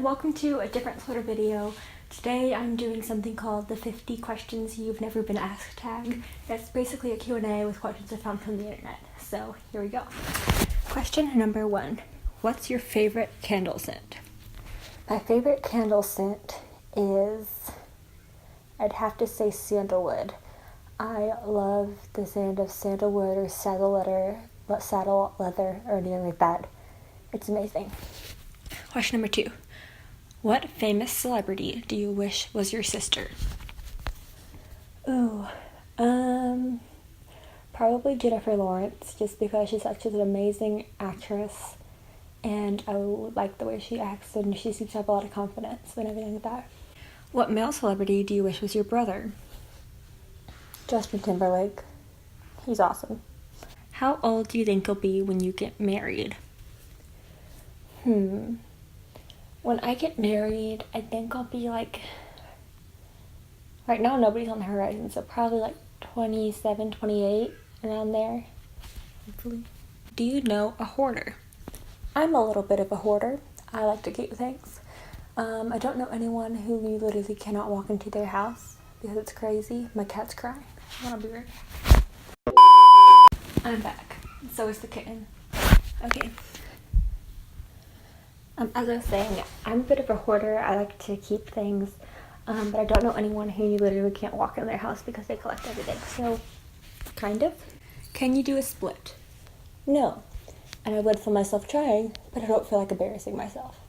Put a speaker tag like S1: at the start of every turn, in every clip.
S1: everyone, welcome to a different sort of video. Today I'm doing something called the 50 questions you've never been asked tag. It's basically a Q&A with questions I found from the internet. So here we go. Question number 1. What's your favorite candle scent? My favorite candle scent is, I'd have to say sandalwood. I love the scent of sandalwood or saddle leather or anything like that. It's amazing. Question number 2. What famous celebrity do you wish was your sister? Probably Jennifer Lawrence, just because she's such an amazing actress, and I like the way she acts, and she seems to have a lot of confidence and everything like that. What male celebrity do you wish was your brother? Justin Timberlake. He's awesome. How old do you think you'll be when you get married? When I get married, I think I'll be like, right now nobody's on the horizon, so probably like 27, 28, around there, hopefully. Do you know a hoarder? I'm a little bit of a hoarder. I like to keep things. I don't know anyone who you literally cannot walk into their house because it's crazy. My cat's crying. I want to be right back. I'm back. So is the kitten. Okay. As I was saying, I'm a bit of a hoarder. I like to keep things, but I don't know anyone who you literally can't walk in their house because they collect everything. So, kind of. Can you do a split? No. And I would feel myself trying, but I don't feel like embarrassing myself.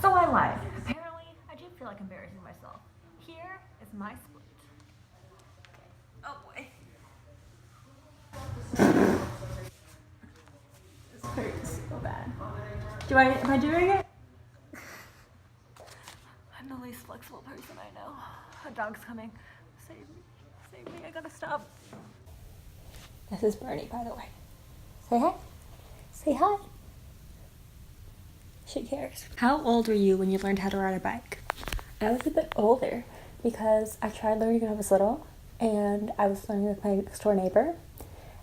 S1: So I lied. Apparently, I do feel like embarrassing myself. Here is my split. Oh boy. This hurts so bad. Am I doing it? I'm the least flexible person I know. A dog's coming. Save me. Save me. I gotta stop. This is Bernie, by the way. Say hi. Say hi. She cares. How old were you when you learned how to ride a bike? I was a bit older because I tried learning when I was little, and I was learning with my next door neighbor,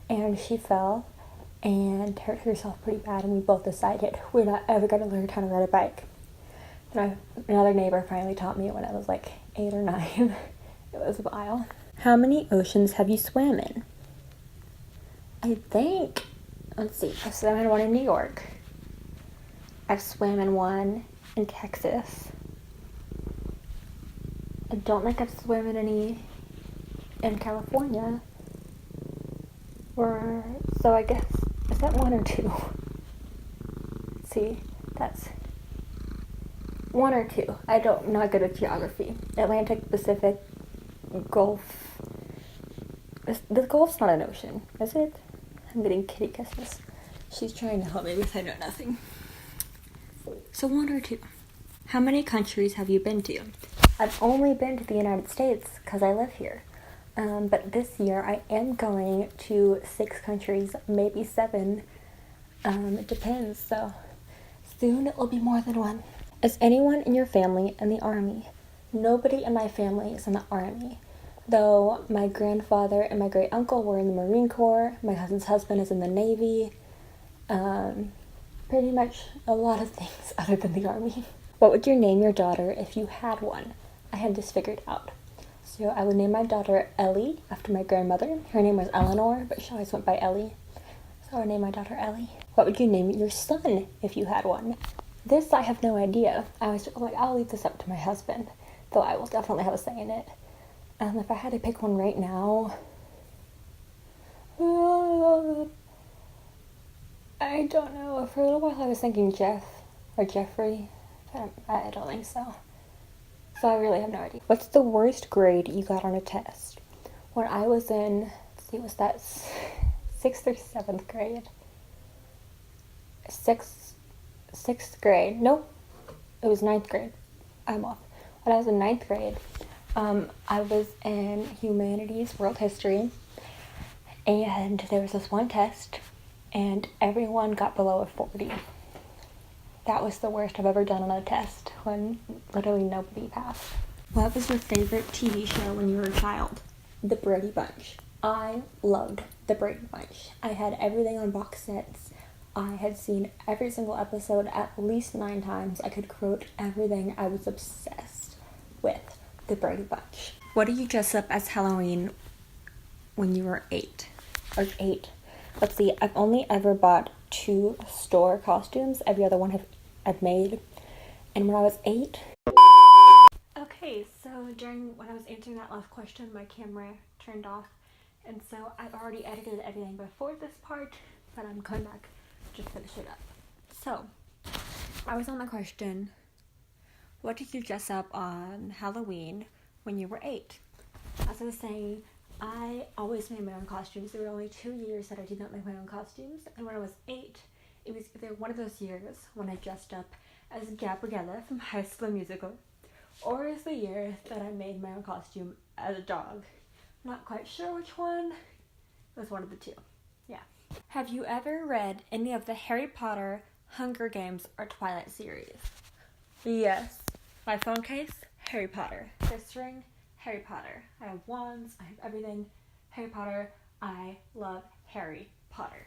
S1: and she fell and hurt herself pretty bad, and we both decided we're not ever going to learn how to ride a bike. And another neighbor finally taught me when I was like 8 or 9. It was a while. How many oceans have you swam in? I think, let's see, I've swam in one in New York. I've swam in one in Texas. I don't think I've swam in any in California. So I guess, is that 1 or 2? Let's see, that's 1 or 2. I'm not good at geography. Atlantic, Pacific, Gulf. The Gulf's not an ocean, is it? I'm getting kitty kisses. She's trying to help me because I know nothing. So 1 or 2. How many countries have you been to? I've only been to the United States because I live here. But this year I am going to 6 countries, maybe 7. It depends, so soon it will be more than 1. Is anyone in your family in the Army? Nobody in my family is in the Army, though my grandfather and my great uncle were in the Marine Corps. My cousin's husband is in the Navy. Pretty much a lot of things other than the Army. What would you name your daughter if you had one? I had this figured out. So I would name my daughter Ellie after my grandmother. Her name was Eleanor, but she always went by Ellie. So I would name my daughter Ellie. What would you name your son if you had one? This I have no idea. I was like, I'll leave this up to my husband, though I will definitely have a say in it. If I had to pick one right now, I don't know. For a little while I was thinking Jeff or Jeffrey. I don't think so. So I really have no idea. What's the worst grade you got on a test? When I was in, let's see, was that 6th or 7th grade? 6th grade. Nope. It was 9th grade. I'm off. When I was in 9th grade, I was in humanities, world history, and there was this one test, and everyone got below a 40. That was the worst I've ever done on a test, when literally nobody passed. What was your favorite TV show when you were a child? The Brady Bunch. I loved The Brady Bunch. I had everything on box sets. I had seen every single episode at least 9 times. I could quote everything. I was obsessed with the Brady Bunch. What do you dress up as Halloween when you were 8? Or 8. Let's see, I've only ever bought 2 store costumes. Every other one I've made. And when I was 8... Okay, so when I was answering that last question, my camera turned off. And so I've already edited everything before this part, but I'm coming back to finish it up. So, I was on the question, what did you dress up on Halloween when you were 8? As I was saying, I always made my own costumes. There were only 2 years that I did not make my own costumes. And when I was 8, it was either one of those years when I dressed up as Gabriella from High School Musical, or as the year that I made my own costume as a dog. Not quite sure which one. It was one of the two. Yeah. Have you ever read any of the Harry Potter, Hunger Games, or Twilight series? Yes. My phone case, Harry Potter. This ring, Harry Potter. I have wands, I have everything. Harry Potter, I love Harry Potter.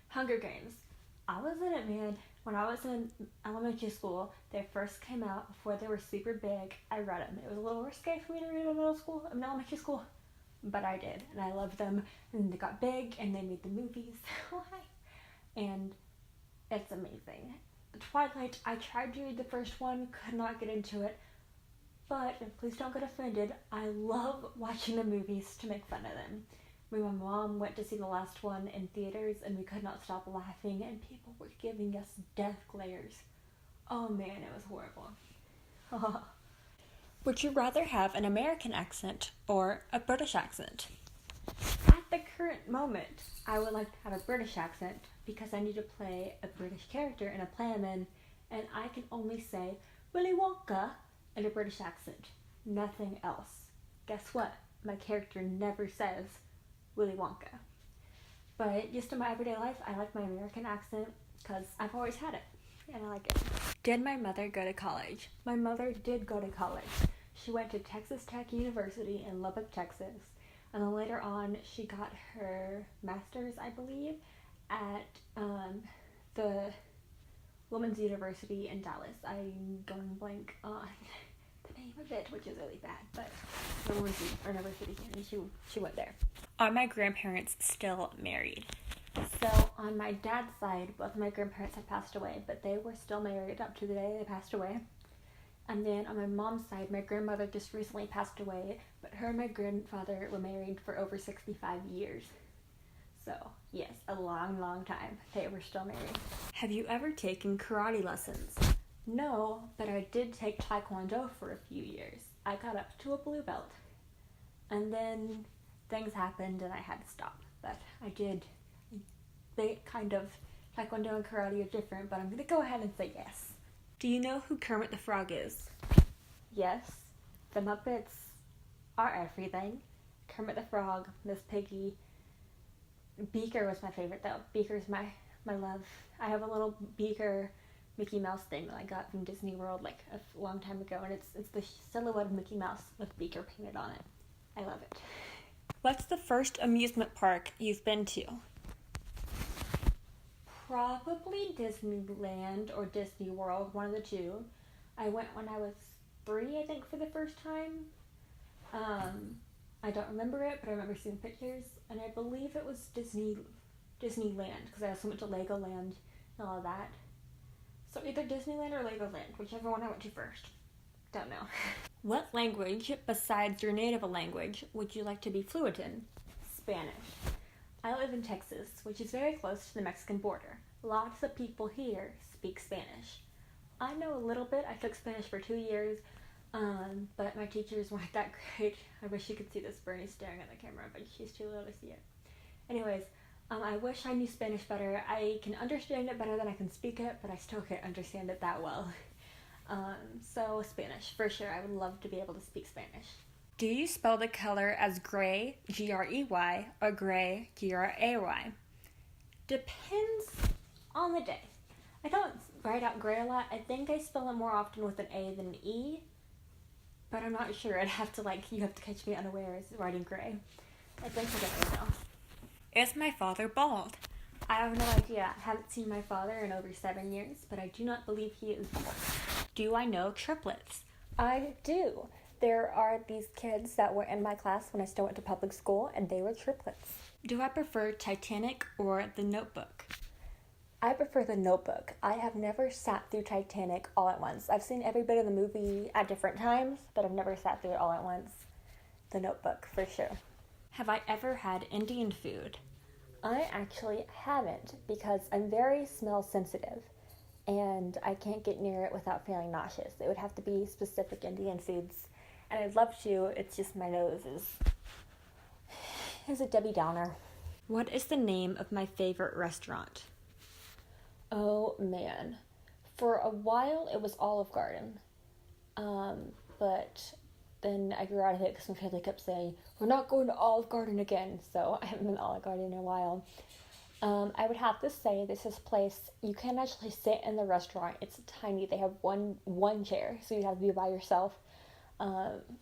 S1: Hunger Games. I was in it, man. When I was in elementary school, they first came out before they were super big. I read them. It was a little risque for me to read in elementary school, but I did, and I loved them. And they got big, and they made the movies. And it's amazing. Twilight, I tried to read the first one, could not get into it, but please don't get offended. I love watching the movies to make fun of them. Me and my mom went to see the last one in theaters, and we could not stop laughing, and people were giving us death glares. Oh man, it was horrible. Would you rather have an American accent or a British accent? At the current moment, I would like to have a British accent because I need to play a British character in a play I'm in, and I can only say Willy Wonka in a British accent. Nothing else. Guess what? My character never says Willy Wonka. But just in my everyday life, I like my American accent because I've always had it, and I like it. Did my mother go to college? My mother did go to college. She went to Texas Tech University in Lubbock, Texas, and then later on she got her master's, I believe, at the Women's University in Dallas. I'm going blank on the name of it, which is really bad, but the Women's University, and she went there. Are my grandparents still married? So on my dad's side, both of my grandparents had passed away, but they were still married up to the day they passed away. And then on my mom's side, my grandmother just recently passed away, but her and my grandfather were married for over 65 years. So yes, a long, long time. They were still married. Have you ever taken karate lessons? No, but I did take taekwondo for a few years. I got up to a blue belt, and then things happened and I had to stop. But I did. Taekwondo and karate are different, but I'm going to go ahead and say yes. Do you know who Kermit the Frog is? Yes. The Muppets are everything. Kermit the Frog, Miss Piggy. Beaker was my favorite though. Beaker's my love. I have a little Beaker Mickey Mouse thing that I got from Disney World like a long time ago, and it's the silhouette of Mickey Mouse with Beaker painted on it. I love it. What's the first amusement park you've been to? Probably Disneyland or Disney World, one of the two. I went when I was 3, I think, for the first time. I don't remember it, but I remember seeing pictures, and I believe it was Disneyland, because I also went to Legoland and all of that. So either Disneyland or Legoland, whichever one I went to first. Don't know. What language, besides your native language, would you like to be fluent in? Spanish. I live in Texas, which is very close to the Mexican border. Lots of people here speak Spanish. I know a little bit. I took Spanish for 2 years, but my teachers weren't that great. I wish you could see this. Bernie's staring at the camera, but she's too little to see it. Anyways, I wish I knew Spanish better. I can understand it better than I can speak it, but I still can't understand it that well. So Spanish, for sure. I would love to be able to speak Spanish. Do you spell the color as gray, G-R-E-Y, or gray, G-R-A-Y? Depends on the day. I don't write out gray a lot. I think I spell it more often with an A than an E, but I'm not sure. You have to catch me unawares writing gray. I think I get it now. Is my father bald? I have no idea. I haven't seen my father in over 7 years, but I do not believe he is bald. Do I know triplets? I do. There are these kids that were in my class when I still went to public school, and they were triplets. Do I prefer Titanic or The Notebook? I prefer The Notebook. I have never sat through Titanic all at once. I've seen every bit of the movie at different times, but I've never sat through it all at once. The Notebook, for sure. Have I ever had Indian food? I actually haven't, because I'm very smell sensitive, and I can't get near it without feeling nauseous. It would have to be specific Indian foods, and I'd love to, it's just my nose is a Debbie Downer. What is the name of my favorite restaurant? Oh man, for a while it was Olive Garden, but then I grew out of it because my family kept saying, we're not going to Olive Garden again, so I haven't been to Olive Garden in a while. I would have to say this is a place, you can't actually sit in the restaurant, it's tiny, they have one chair, so you have to be by yourself.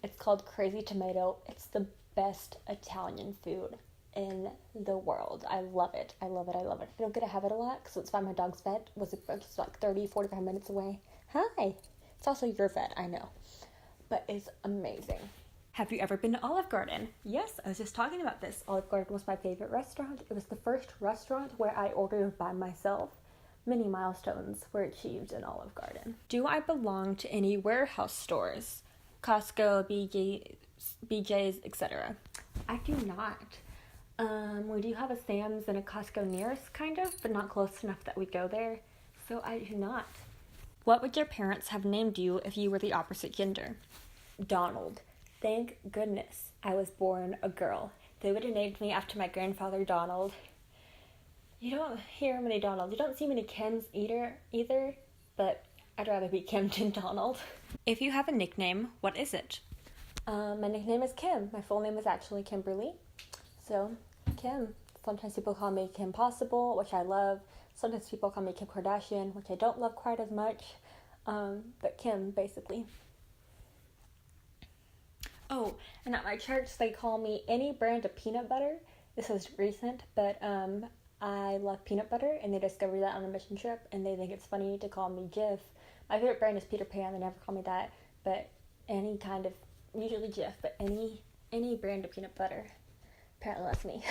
S1: It's called Crazy Tomato. It's the best Italian food in the world. I love it. I love it. I love it. I don't get to have it a lot because it's by my dog's vet. It's like 30-45 minutes away. Hi. It's also your vet, I know. But it's amazing. Have you ever been to Olive Garden? Yes, I was just talking about this. Olive Garden was my favorite restaurant. It was the first restaurant where I ordered by myself. Many milestones were achieved in Olive Garden. Do I belong to any warehouse stores? Costco, BJ's, etc. I do not. We do have a Sam's and a Costco near us, kind of, but not close enough that we go there, so I do not. What would your parents have named you if you were the opposite gender? Donald. Thank goodness I was born a girl. They would have named me after my grandfather, Donald. You don't hear many Donalds. You don't see many Kims either, but I'd rather be Kim than Donald. If you have a nickname, what is it? My nickname is Kim. My full name is actually Kimberly. So, Kim. Sometimes people call me Kim Possible, which I love. Sometimes people call me Kim Kardashian, which I don't love quite as much. But Kim, basically. Oh, and at my church, they call me any brand of peanut butter. This is recent, but I love peanut butter, and they discovered that on a mission trip, and they think it's funny to call me Jif. My favorite brand is Peter Pan. They never call me that, but any kind of, usually Jif, but any brand of peanut butter. Apparently that's me.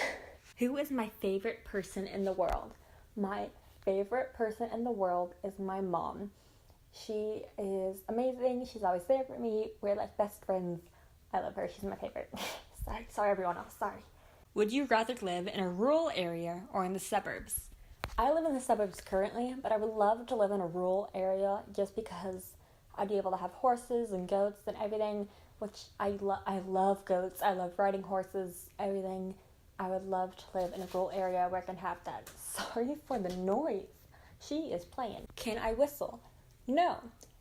S1: Who is my favorite person in the world? My favorite person in the world is my mom. She is amazing. She's always there for me. We're like best friends. I love her. She's my favorite. Sorry everyone else. Sorry. Would you rather live in a rural area or in the suburbs? I live in the suburbs currently, but I would love to live in a rural area just because I'd be able to have horses and goats and everything, which I love goats. I love riding horses, everything. I would love to live in a rural area where I can have that. Sorry for the noise. She is playing. Can I whistle? No.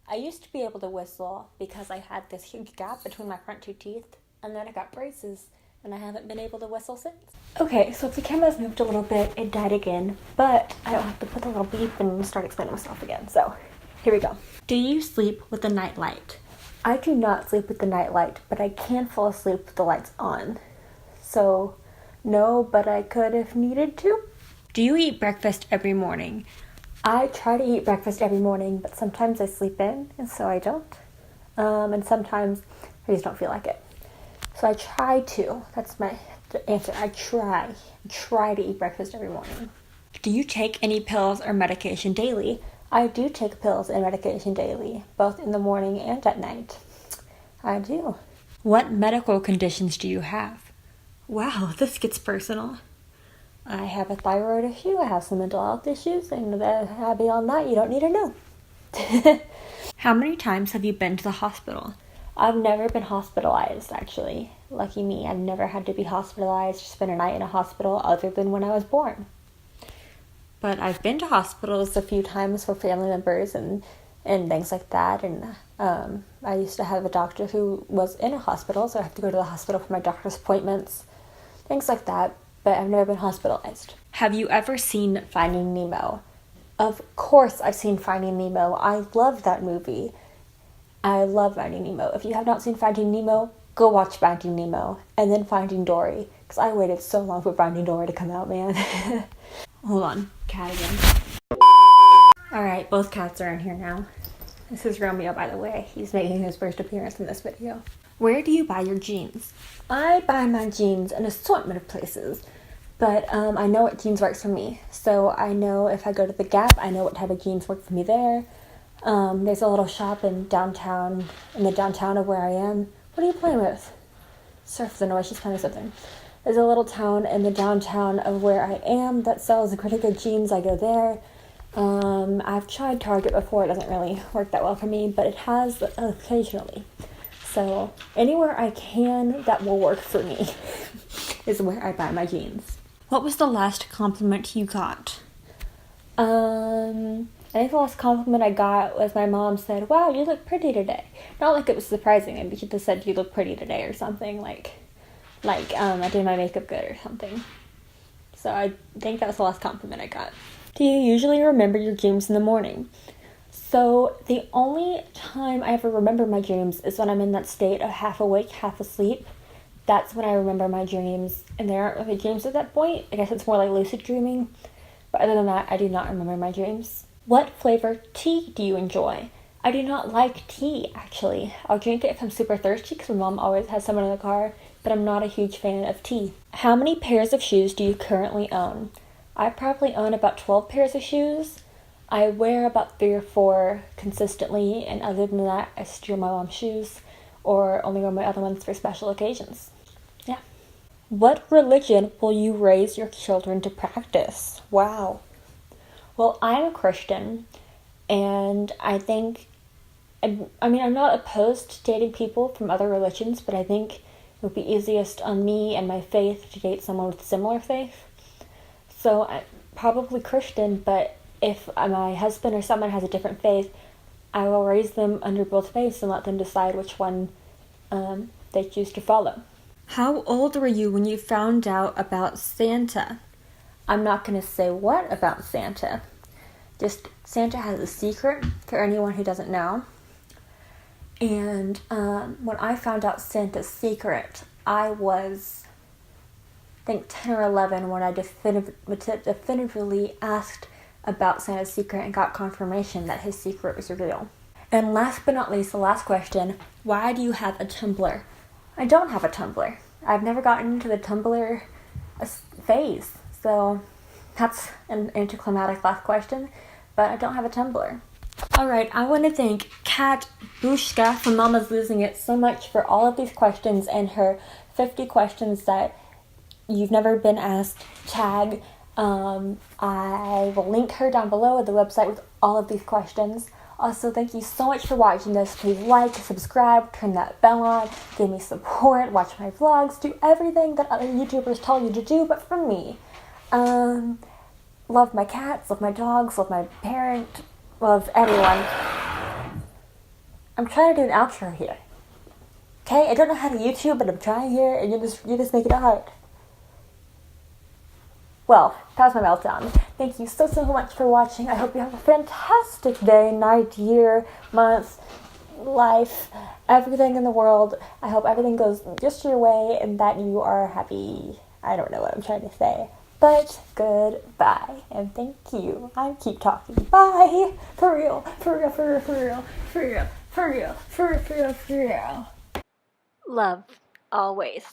S1: I used to be able to whistle because I had this huge gap between my front two teeth, and then I got braces, and I haven't been able to whistle since. Okay, so if the camera's moved a little bit, it died again, but I don't have to put the little beep and start explaining myself again, so here we go. Do you sleep with the night light? I do not sleep with the night light, but I can fall asleep with the lights on. So, no, but I could if needed to. Do you eat breakfast every morning? I try to eat breakfast every morning, but sometimes I sleep in, and so I don't. And sometimes I just don't feel like it. So I try to. That's my answer. I try to eat breakfast every morning. Do you take any pills or medication daily? I do take pills and medication daily, both in the morning and at night. I do. What medical conditions do you have? Wow, this gets personal. I have a thyroid issue, I have some mental health issues, and beyond that, you don't need to know. How many times have you been to the hospital? I've never been hospitalized, actually. Lucky me, I've never had to be hospitalized or spend a night in a hospital other than when I was born. But I've been to hospitals a few times for family members and things like that, and I used to have a doctor who was in a hospital, so I have to go to the hospital for my doctor's appointments, things like that. But I've never been hospitalized. Have you ever seen Finding Nemo? Of course I've seen Finding Nemo. I love that movie. I love Finding Nemo. If you have not seen Finding Nemo, go watch Finding Nemo and then Finding Dory, because I waited so long for Finding Dory to come out, man. Hold on, cat again. Alright, both cats are in here now. This is Romeo, by the way. He's making his first appearance in this video. Where do you buy your jeans? I buy my jeans in an assortment of places, but I know what jeans works for me. So I know if I go to the Gap, I know what type of jeans work for me there. There's a little shop in the downtown of where I am. What are you playing with? Surf the noise, she's playing with something. There's a little town in the downtown of where I am that sells pretty good jeans. I go there. I've tried Target before. It doesn't really work that well for me, but it has occasionally. So anywhere I can that will work for me is where I buy my jeans. What was the last compliment you got? I think the last compliment I got was my mom said, "Wow, you look pretty today." Not like it was surprising, maybe she just said, "You look pretty today," or something, like I did my makeup good or something. So I think that was the last compliment I got. Do you usually remember your dreams in the morning? So the only time I ever remember my dreams is when I'm in that state of half awake, half asleep. That's when I remember my dreams, and there aren't really dreams at that point. I guess it's more like lucid dreaming. But other than that, I do not remember my dreams. What flavor tea do you enjoy? I do not like tea, actually. I'll drink it if I'm super thirsty, because my mom always has some in the car, but I'm not a huge fan of tea. How many pairs of shoes do you currently own? I probably own about 12 pairs of shoes. I wear about 3 or 4 consistently, and other than that, I steal my mom's shoes, or only wear my other ones for special occasions. Yeah. What religion will you raise your children to practice? Wow. Well, I'm a Christian, and I think, I'm not opposed to dating people from other religions, but I think it would be easiest on me and my faith to date someone with similar faith. So I'm probably Christian, but if my husband or someone has a different faith, I will raise them under both faiths and let them decide which one they choose to follow. How old were you when you found out about Santa? I'm not going to say what about Santa. Just Santa has a secret for anyone who doesn't know. And when I found out Santa's secret, I was, I think, 10 or 11 when I definitively asked about Santa's secret and got confirmation that his secret was real. And last but not least, the last question, why do you have a Tumblr? I don't have a Tumblr. I've never gotten into the Tumblr phase, so that's an anticlimactic last question, but I don't have a Tumblr. Alright, I want to thank Kat Bushka from Mama's Losing It so much for all of these questions and her 50 questions that you've never been asked tag. I will link her down below at the website with all of these questions. Also, thank you so much for watching this. Please like, subscribe, turn that bell on, give me support, watch my vlogs, do everything that other YouTubers tell you to do, but from me. Love my cats, love my dogs, love my parent, love everyone. I'm trying to do an outro here. Okay, I don't know how to YouTube, but I'm trying here, and you're just making it hard. Well, that was my meltdown. Thank you so much for watching. I hope you have a fantastic day, night, year, month, life, everything in the world. I hope everything goes just your way and that you are happy. I don't know what I'm trying to say. But goodbye and thank you. I keep talking. Bye. For real. For real. For real. For real. For real. For real. For real. For real. For real. Love. Always.